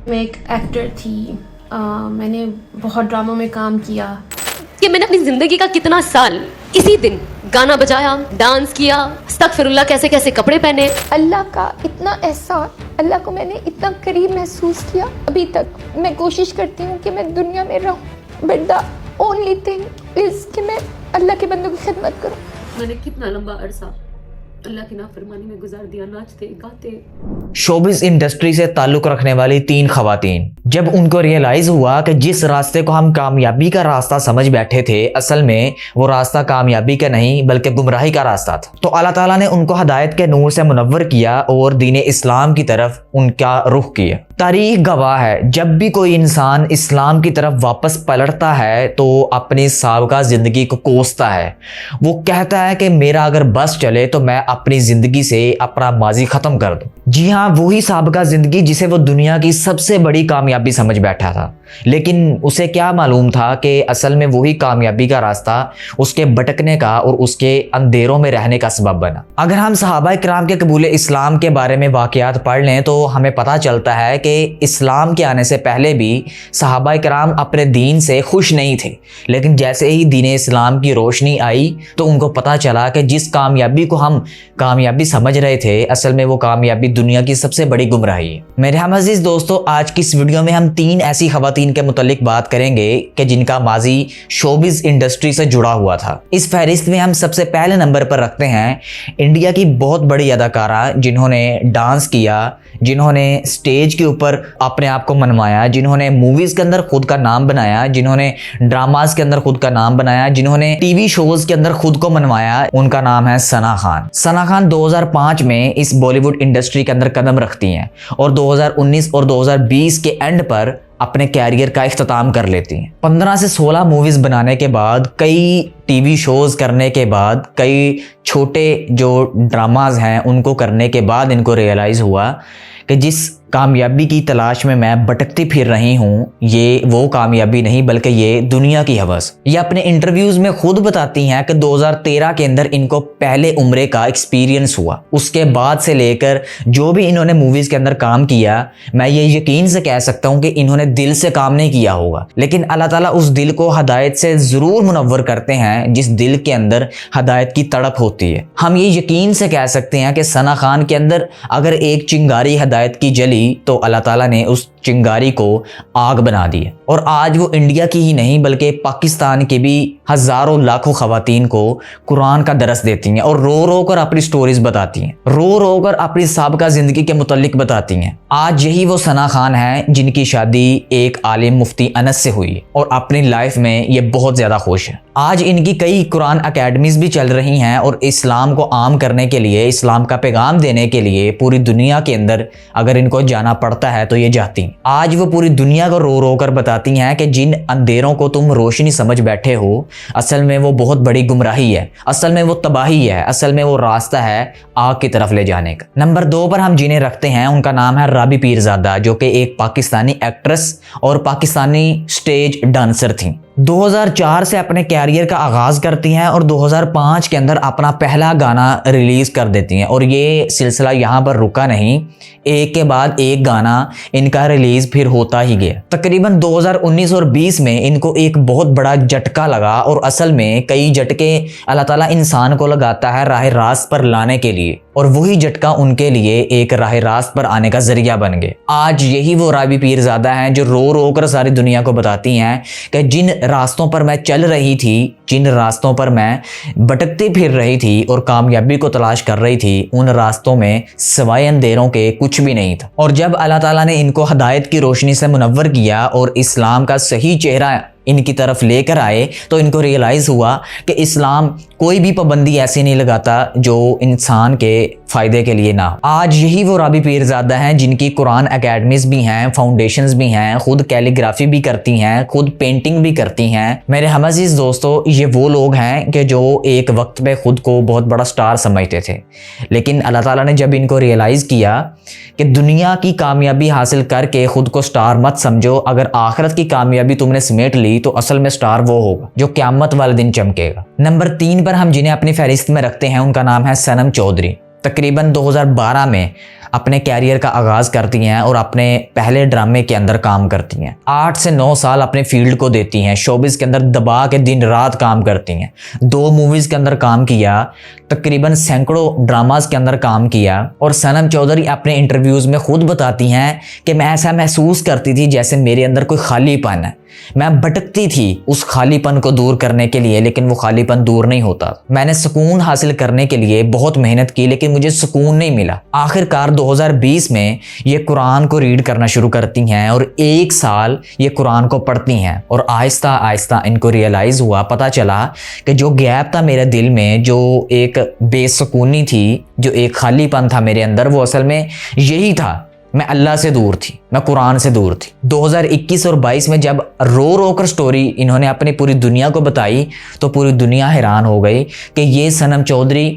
میں ایک ایکٹر تھی. میں نے بہت ڈراموں میں کام کیا. کہ میں نے اپنی زندگی کا کتنا سال اسی دن گانا بجایا, ڈانس کیا, استغفراللہ کیسے کیسے کپڑے پہنے. اللہ کا اتنا احسان, اللہ کو میں نے اتنا قریب محسوس کیا. ابھی تک میں کوشش کرتی ہوں کہ میں دنیا میں رہوں, but the only thing is کہ میں اللہ کے بندوں کی خدمت کروں. میں نے کتنا لمبا عرصہ اللہ کی نافرمانی میں گزار دیا, ناچتے گاتے. شوبز انڈسٹری سے تعلق رکھنے والی 3 خواتین جب ان کو ریئلائز ہوا کہ جس راستے کو ہم کامیابی کا راستہ سمجھ بیٹھے تھے, اصل میں وہ راستہ کامیابی کا نہیں بلکہ گمراہی کا راستہ تھا, تو اللہ تعالیٰ نے ان کو ہدایت کے نور سے منور کیا اور دین اسلام کی طرف ان کا رخ کیا. تاریخ گواہ ہے, جب بھی کوئی انسان اسلام کی طرف واپس پلٹتا ہے تو اپنی سابقہ زندگی کو کوستا ہے. وہ کہتا ہے کہ میرا اگر بس چلے تو میں اپنی زندگی سے اپنا ماضی ختم کر دوں. جی ہاں, وہی سابقہ زندگی جسے وہ دنیا کی سب سے بڑی کامیابی سمجھ بیٹھا تھا, لیکن اسے کیا معلوم تھا کہ اصل میں وہی کامیابی کا راستہ اس کے بھٹکنے کا اور اس کے اندھیروں میں رہنے کا سبب بنا. اگر ہم صحابہ کرام کے قبول اسلام کے بارے میں واقعات پڑھ لیں تو ہمیں پتہ چلتا ہے کہ اسلام کے آنے سے پہلے بھی صحابہ کرام اپنے دین سے خوش نہیں تھے, لیکن جیسے ہی دین اسلام کی روشنی آئی تو ان کو پتہ چلا کہ جس کامیابی کو ہم کامیابی سمجھ رہے تھے اصل میں وہ کامیابی دنیا کی سب سے بڑی گمراہی ہے. میرے ہم عزیز دوستو, آج کی اس ویڈیو میں ہم 3 ایسی خواتین کے متعلق بات کریں گے کہ جن کا ماضی شوبز انڈسٹری سے جڑا ہوا تھا. اس فہرست میں ہم سب سے پہلے نمبر پر رکھتے ہیں انڈیا کی بہت بڑی اداکارہ جنہوں نے ڈانس کیا, جنہوں نے سٹیج کے اوپر اپنے آپ کو منوایا, جنہوں نے موویز کے اندر خود کا نام بنایا, جنہوں نے ڈراماز کے اندر خود کا نام بنایا, جنہوں نے ٹی وی شوز کے اندر خود کو منوایا. ان کا نام ہے ثنا خان. ثنا خان 2005 میں اس بالی ووڈ انڈسٹری کے اندر قدم رکھتی ہیں اور 2019 اور 2020 کے اینڈ پر اپنے کیریئر کا اختتام کر لیتی ہیں. 15 سے 16 موویز بنانے کے بعد, کئی ٹی وی شوز کرنے کے بعد, کئی چھوٹے جو ڈراماز ہیں ان کو کرنے کے بعد ان کو ریئلائز ہوا کہ جس کامیابی کی تلاش میں میں بھٹکتی پھر رہی ہوں یہ وہ کامیابی نہیں بلکہ یہ دنیا کی ہوس. یہ اپنے انٹرویوز میں خود بتاتی ہیں کہ 2013 کے اندر ان کو پہلے عمرے کا ایکسپیرینس ہوا. اس کے بعد سے لے کر جو بھی انہوں نے موویز کے اندر کام کیا, میں یہ یقین سے کہہ سکتا ہوں کہ انہوں نے دل سے کام نہیں کیا ہوگا, لیکن اللہ تعالیٰ اس دل کو ہدایت سے ضرور منور کرتے ہیں جس دل کے اندر ہدایت کی تڑپ ہوتی ہے. ہم یہ یقین سے کہہ سکتے ہیں کہ ثنا خان کے اندر اگر ایک چنگاری ہدایت کی جلی تو اللہ تعالیٰ نے اس چنگاری کو آگ بنا دی ہے, اور آج وہ انڈیا کی ہی نہیں بلکہ پاکستان کے بھی ہزاروں لاکھوں خواتین کو قرآن کا درس دیتی ہیں اور رو رو کر اپنی سٹوریز بتاتی ہیں, رو رو کر اپنی سابقہ زندگی کے متعلق بتاتی ہیں. آج یہی وہ ثنا خان ہیں جن کی شادی ایک عالم مفتی انس سے ہوئی اور اپنی لائف میں یہ بہت زیادہ خوش ہے. آج ان کی کئی قرآن اکیڈمیز بھی چل رہی ہیں اور اسلام کو عام کرنے کے لیے, اسلام کا پیغام دینے کے لیے پوری دنیا کے اندر اگر ان کو جانا پڑتا ہے تو یہ جاتی ہیں. آج وہ پوری دنیا کو رو رو کر بتاتی ہیں کہ جن اندھیروں کو تم روشنی سمجھ بیٹھے ہو اصل میں وہ بہت بڑی گمراہی ہے, اصل میں وہ تباہی ہے, اصل میں وہ راستہ ہے آگ کی طرف لے جانے کا. نمبر 2 پر ہم جنہیں رکھتے ہیں ان کا نام ہے رابی پیرزادہ, جو کہ ایک پاکستانی ایکٹریس اور پاکستانی سٹیج ڈانسر تھیں. 2004 سے اپنے کیریئر کا آغاز کرتی ہیں اور 2005 کے اندر اپنا پہلا گانا ریلیز کر دیتی ہیں, اور یہ سلسلہ یہاں پر رکا نہیں, ایک کے بعد ایک گانا ان کا ریلیز پھر ہوتا ہی گیا. تقریباً 2019 اور 20 میں ان کو ایک بہت بڑا جھٹکا لگا, اور اصل میں کئی جھٹکے اللہ تعالیٰ انسان کو لگاتا ہے راہ راست پر لانے کے لیے, اور وہی جھٹکا ان کے لیے ایک راہ راست پر آنے کا ذریعہ بن گئے. آج یہی وہ رابی پیرزادہ ہیں جو رو رو کر ساری دنیا کو بتاتی ہیں کہ جن راستوں پر میں چل رہی تھی, جن راستوں پر میں بھٹکتی پھر رہی تھی اور کامیابی کو تلاش کر رہی تھی, ان راستوں میں سوائے اندھیروں کے کچھ بھی نہیں تھا. اور جب اللہ تعالیٰ نے ان کو ہدایت کی روشنی سے منور کیا اور اسلام کا صحیح چہرہ ان کی طرف لے کر آئے تو ان کو ریئلائز ہوا کہ اسلام کوئی بھی پابندی ایسی نہیں لگاتا جو انسان کے فائدے کے لیے نہ ہو. آج یہی وہ رابی پیرزادہ ہیں جن کی قرآن اکیڈمیز بھی ہیں, فاؤنڈیشنز بھی ہیں, خود کیلیگرافی بھی کرتی ہیں, خود پینٹنگ بھی کرتی ہیں. میرے ہم عزیز دوستو, یہ وہ لوگ ہیں کہ جو ایک وقت پہ خود کو بہت بڑا سٹار سمجھتے تھے, لیکن اللہ تعالیٰ نے جب ان کو ریئلائز کیا کہ دنیا کی کامیابی حاصل کر کے خود کو سٹار مت سمجھو, اگر آخرت کی کامیابی تم نے سمیٹ لی تو اصل میں سٹار وہ ہوگا جو قیامت والے دن چمکے گا. نمبر 3 پر ہم جنہیں اپنی فہرست میں رکھتے ہیں ان کا نام ہے صنم چودھری. تقریباً 2012 میں اپنے کیریئر کا آغاز کرتی ہیں اور اپنے پہلے ڈرامے کے اندر کام کرتی ہیں. 8 سے 9 سال اپنے فیلڈ کو دیتی ہیں, شوبز کے اندر دبا کے دن رات کام کرتی ہیں. 2 موویز کے اندر کام کیا, تقریباً سینکڑوں ڈراماز کے اندر کام کیا. اور صنم چودھری اپنے انٹرویوز میں خود بتاتی ہیں کہ میں ایسا محسوس کرتی تھی جیسے میرے اندر کوئی خالی پن ہے. میں بھٹکتی تھی اس خالی پن کو دور کرنے کے لیے, لیکن وہ خالی پن دور نہیں ہوتا. میں نے سکون حاصل کرنے کے لیے بہت محنت کی, لیکن مجھے سکون نہیں ملا. آخر کار 2020 میں یہ قرآن کو ریڈ کرنا شروع کرتی ہیں اور 1 سال یہ قرآن کو پڑھتی ہیں, اور آہستہ آہستہ ان کو ریئلائز ہوا, پتہ چلا کہ جو گیپ تھا میرے دل میں, جو ایک بے سکونی تھی, جو ایک خالی پن تھا میرے اندر, وہ اصل میں یہی تھا. میں اللہ سے دور تھی, میں قرآن سے دور تھی. 2021 اور 22 میں جب رو رو کر سٹوری انہوں نے اپنی پوری دنیا کو بتائی تو پوری دنیا حیران ہو گئی کہ یہ صنم چودھری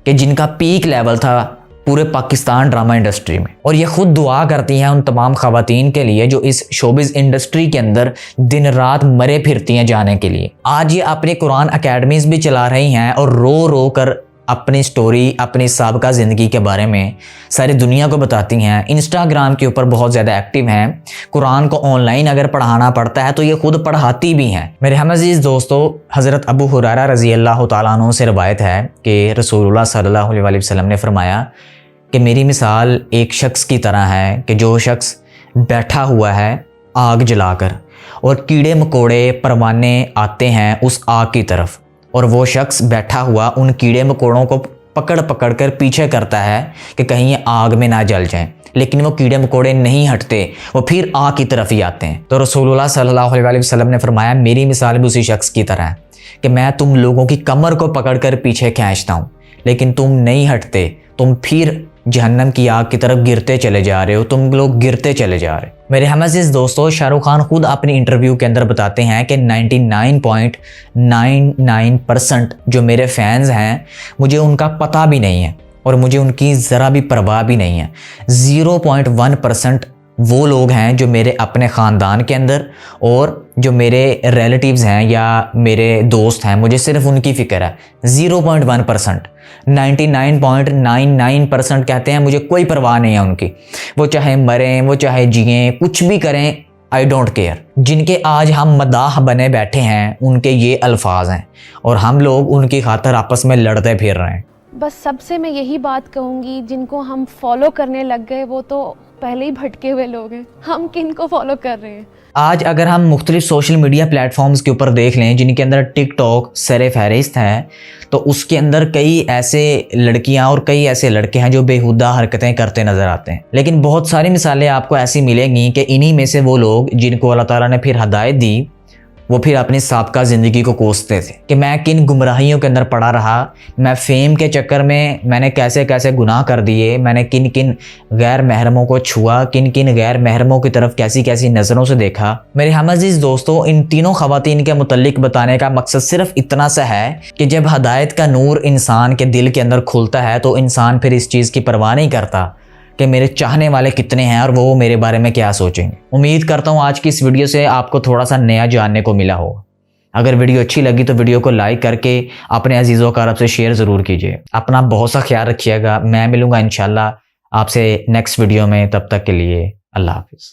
کہ جن کا پیک لیول تھا پورے پاکستان ڈرامہ انڈسٹری میں, اور یہ خود دعا کرتی ہیں ان تمام خواتین کے لیے جو اس شوبز انڈسٹری کے اندر دن رات مرے پھرتی ہیں جانے کے لیے. آج یہ اپنی قرآن اکیڈمیز بھی چلا رہی ہیں اور رو رو کر اپنی سٹوری, اپنی سابقہ زندگی کے بارے میں ساری دنیا کو بتاتی ہیں. انسٹاگرام کے اوپر بہت زیادہ ایکٹیو ہیں. قرآن کو آن لائن اگر پڑھانا پڑتا ہے تو یہ خود پڑھاتی بھی ہیں. میرے ہم عزیز دوستو, حضرت ابو ہریرہ رضی اللہ تعالیٰ عنہ سے روایت ہے کہ رسول اللہ صلی اللہ علیہ وسلم نے فرمایا کہ میری مثال ایک شخص کی طرح ہے کہ جو شخص بیٹھا ہوا ہے آگ جلا کر, اور کیڑے مکوڑے پروانے آتے ہیں اس آگ کی طرف, اور وہ شخص بیٹھا ہوا ان کیڑے مکوڑوں کو پکڑ پکڑ کر پیچھے کرتا ہے کہ کہیں یہ آگ میں نہ جل جائیں, لیکن وہ کیڑے مکوڑے نہیں ہٹتے, وہ پھر آگ کی طرف ہی آتے ہیں. تو رسول اللہ صلی اللہ علیہ وسلم نے فرمایا میری مثال بھی اسی شخص کی طرح ہے کہ میں تم لوگوں کی کمر کو پکڑ کر پیچھے کھینچتا ہوں, لیکن تم نہیں ہٹتے, تم پھر جہنم کی آگ کی طرف گرتے چلے جا رہے ہو, تم لوگ گرتے چلے جا رہے. میرے ہم عزیز دوستو, شاہ رخ خان خود اپنی انٹرویو کے اندر بتاتے ہیں کہ 99.99% جو میرے فینز ہیں مجھے ان کا پتہ بھی نہیں ہے, اور مجھے ان کی ذرا بھی پرواہ بھی نہیں ہے. 0.1% وہ لوگ ہیں جو میرے اپنے خاندان کے اندر اور جو میرے ریلیٹیوز ہیں یا میرے دوست ہیں, مجھے صرف ان کی فکر ہے. 0.1%. 99.99% کہتے ہیں مجھے کوئی پرواہ نہیں ہے ان کی, وہ چاہے مریں, وہ چاہے جئیں, کچھ بھی کریں, آئی ڈونٹ کیئر. جن کے آج ہم مداح بنے بیٹھے ہیں ان کے یہ الفاظ ہیں, اور ہم لوگ ان کی خاطر آپس میں لڑتے پھر رہے ہیں. بس سب سے میں یہی بات کہوں گی, جن کو ہم فالو کرنے لگ گئے وہ تو پہلے ہی بھٹکے ہوئے لوگ ہیں. ہم کن کو فالو کر رہے ہیں؟ آج اگر ہم مختلف سوشل میڈیا پلیٹ فارمز کے اوپر دیکھ لیں جن کے اندر ٹک ٹاک سر فہرست ہے, تو اس کے اندر کئی ایسے لڑکیاں اور کئی ایسے لڑکے ہیں جو بیہودہ حرکتیں کرتے نظر آتے ہیں. لیکن بہت ساری مثالیں آپ کو ایسی ملیں گی کہ انہی میں سے وہ لوگ جن کو اللہ تعالیٰ نے پھر ہدایت دی, وہ پھر اپنی سابقہ زندگی کو کوستے تھے کہ میں کن گمراہیوں کے اندر پڑا رہا, میں فیم کے چکر میں نے کیسے کیسے گناہ کر دیے, میں نے کن کن غیر محرموں کو چھوا, کن کن غیر محرموں کی طرف کیسی کیسی نظروں سے دیکھا. میرے ہم عزیز دوستو, ان تینوں خواتین کے متعلق بتانے کا مقصد صرف اتنا سا ہے کہ جب ہدایت کا نور انسان کے دل کے اندر کھلتا ہے تو انسان پھر اس چیز کی پرواہ نہیں کرتا کہ میرے چاہنے والے کتنے ہیں اور وہ میرے بارے میں کیا سوچیں گے. امید کرتا ہوں آج کی اس ویڈیو سے آپ کو تھوڑا سا نیا جاننے کو ملا ہوگا. اگر ویڈیو اچھی لگی تو ویڈیو کو لائک کر کے اپنے عزیزوں و اقارب سے شیئر ضرور کیجیے. اپنا بہت سا خیال رکھیے گا. میں ملوں گا انشاءاللہ آپ سے نیکسٹ ویڈیو میں. تب تک کے لیے اللہ حافظ.